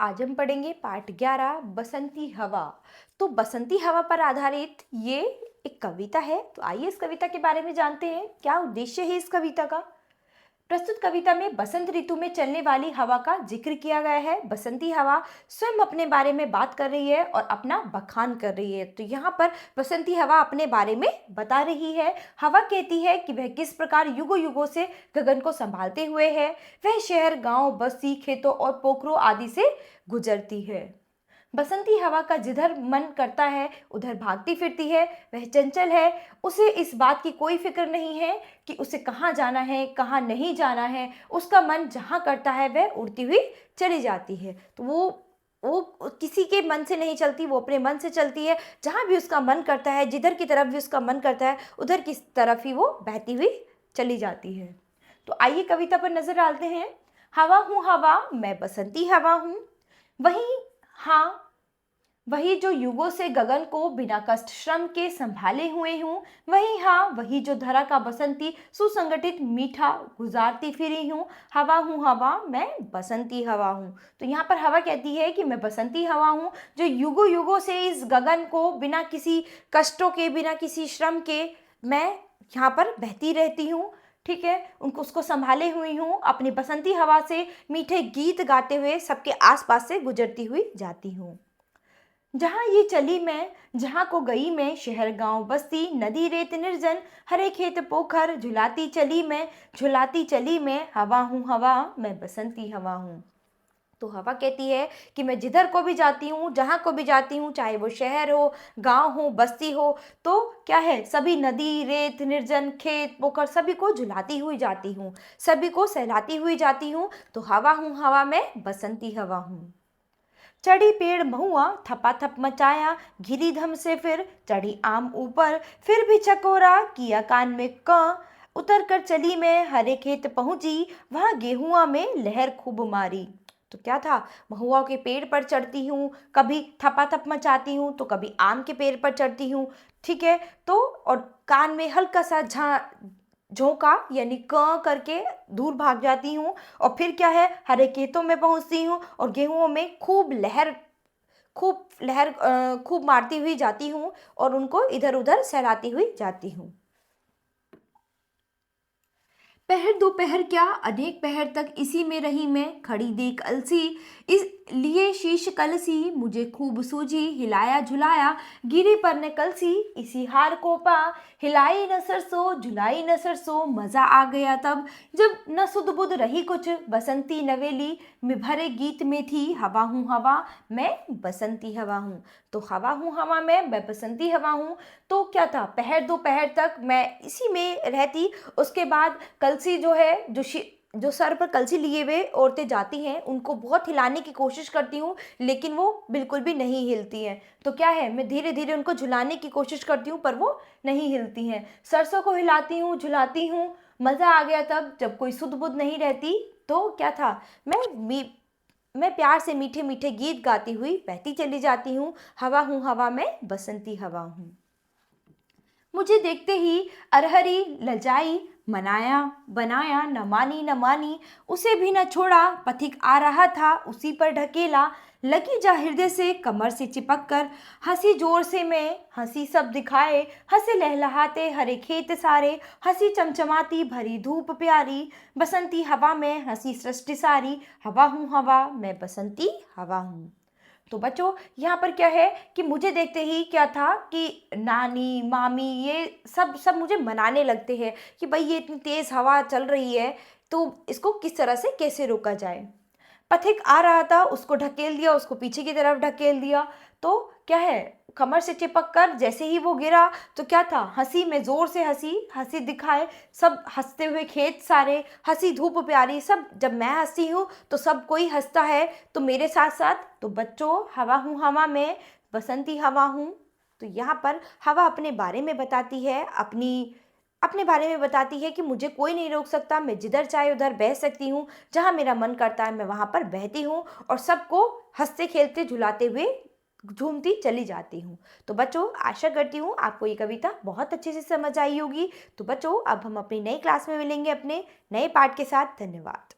आज हम पढ़ेंगे पाठ 11 बसंती हवा। तो बसंती हवा पर आधारित ये एक कविता है। तो आइए इस कविता के बारे में जानते हैं, क्या उद्देश्य है इस कविता का। प्रस्तुत कविता में बसंत ऋतु में चलने वाली हवा का जिक्र किया गया है। बसंती हवा स्वयं अपने बारे में बात कर रही है और अपना बखान कर रही है। तो यहाँ पर बसंती हवा अपने बारे में बता रही है। हवा कहती है कि वह किस प्रकार युगों युगों से गगन को संभालते हुए है। वह शहर, गांव, बस्ती, खेतों और पोखरों आदि से गुजरती है। बसंती हवा का जिधर मन करता है उधर भागती फिरती है। वह चंचल है, उसे इस बात की कोई फिक्र नहीं है कि उसे कहाँ जाना है, कहाँ नहीं जाना है। उसका मन जहाँ करता है वह उड़ती हुई चली जाती है। तो वो किसी के मन से नहीं चलती, वो अपने मन से चलती है। जहाँ भी उसका मन करता है, जिधर की तरफ भी उसका मन करता है, उधर की तरफ ही वो बहती हुई चली जाती है। तो आइए कविता पर नजर डालते हैं। हवा हूँ हवा, मैं बसंती हवा हूँ। वही जो युगों से गगन को बिना कष्ट श्रम के संभाले हुए हूँ। वही जो धरा का बसंती सुसंगठित मीठा गुजारती फिरी हूँ। हवा, मैं बसंती हवा हूँ। तो यहाँ पर हवा कहती है कि मैं बसंती हवा हूँ, जो युगों युगों से इस गगन को बिना किसी कष्टों के, बिना किसी श्रम के मैं यहाँ पर बहती रहती हूँ। ठीक है, उसको संभाले हुई हूँ। अपनी बसंती हवा से मीठे गीत गाते हुए सबके आसपास से गुजरती हुई जाती हूँ। जहाँ ये चली मैं, जहाँ को गई मैं, शहर, गांव, बस्ती, नदी, रेत, निर्जन, हरे खेत, पोखर, झुलाती चली मैं। हवा हूँ हवा, मैं बसंती हवा हूँ। तो हवा कहती है कि मैं जिधर को भी जाती हूँ, जहाँ को भी जाती हूँ, चाहे वो शहर हो, गांव हो, बस्ती हो, तो क्या है, सभी नदी, रेत, निर्जन, खेत, पोखर, सभी को झुलाती हुई जाती हूँ, सभी को सहलाती हुई जाती हूँ। तो हवा हूँ हवा, मैं बसंती हवा हूँ। चढ़ी पेड़ महुआ, थपाथप मचाया, घिरी धम से फिर चढ़ी आम ऊपर, फिर भी चकोरा किया कान में क। उतर कर चली मैं, हरे खेत पहुंची, वहां गेहुआ में लहर खूब मारी। तो क्या था, महुआ के पेड़ पर चढ़ती हूँ, कभी थपाथप मचाती हूँ, तो कभी आम के पेड़ पर चढ़ती हूँ। ठीक है, तो और कान में हल्का सा झोंका यानी क करके दूर भाग जाती हूँ। और फिर क्या है, हरे खेतों में पहुंचती हूँ और गेहूं में खूब मारती हुई जाती हूँ और उनको इधर उधर सहलाती हुई जाती हूँ। पहर दोपहर क्या, अनेक पहर तक इसी में रही मैं, खड़ी देख अलसी, इस लिए शीश कलसी, मुझे खूब सूझी, हिलाया झुलाया, गिरी पर न कलसी, इसी हार को पा, हिलाई न सरसों, झुलाई न सरसों, मजा आ गया तब, जब न सुध बुध रही कुछ, बसंती नवेली में भरे गीत में थी। हवा हूँ हवा, मैं बसंती हवा हूँ। तो हवा हूँ हवा, मैं बसंती हवा हूँ। तो क्या था, पहर दोपहर तक मैं इसी में रहती। उसके बाद कलसी जो है, जो सर पर कलसी लिए हुए औरतें जाती हैं, उनको बहुत हिलाने की कोशिश करती हूँ, लेकिन वो बिल्कुल भी नहीं हिलती हैं। तो क्या है, मैं धीरे धीरे उनको झुलाने की कोशिश करती हूँ, पर वो नहीं हिलती हैं। सरसों को हिलाती हूँ, झुलाती हूँ, मज़ा आ गया तब, जब कोई सुध बुध नहीं रहती। तो क्या था, मैं प्यार से मीठे मीठे गीत गाती हुई बहती चली जाती हूँ। हवा हूँ हवा, मैं बसंती हवा हूँ। मुझे देखते ही अरहरी लजाई, मनाया बनाया, न मानी, उसे भी न छोड़ा, पथिक आ रहा था उसी पर ढकेला, लगी जा हृदय से कमर से चिपक कर, हंसी जोर से मैं, हंसी सब दिखाए, हंसे लहलहाते हरे खेत सारे, हंसी चमचमाती भरी धूप प्यारी, बसंती हवा में हंसी सृष्टि सारी। हवा हूँ हवा, मैं बसंती हवा हूँ। तो बच्चों, यहाँ पर क्या है कि मुझे देखते ही क्या था कि नानी, मामी, ये सब सब मुझे मनाने लगते हैं कि भाई ये इतनी तेज हवा चल रही है, तो इसको किस तरह से कैसे रोका जाए। पथिक आ रहा था, उसको ढकेल दिया, उसको पीछे की तरफ ढकेल दिया। तो क्या है, कमर से चिपक कर जैसे ही वो गिरा, तो क्या था, हंसी में जोर से हंसी, हंसी दिखाए, सब हंसते हुए खेत सारे, हंसी धूप प्यारी, सब जब मैं हंसती हूँ तो सब कोई हंसता है, तो मेरे साथ साथ। तो बच्चों, हवा हूँ हवा, मैं बसंती हवा हूँ। तो यहाँ पर हवा अपने बारे में बताती है, अपने बारे में बताती है कि मुझे कोई नहीं रोक सकता, मैं जिधर चाहे उधर बह सकती हूँ, जहाँ मेरा मन करता है मैं वहाँ पर बहती हूँ और सबको हंसते खेलते झुलाते हुए झूमती चली जाती हूँ। तो बच्चों, आशा करती हूँ आपको ये कविता बहुत अच्छे से समझ आई होगी। तो बच्चों, अब हम अपनी नई क्लास में मिलेंगे अपने नए पाठ के साथ। धन्यवाद।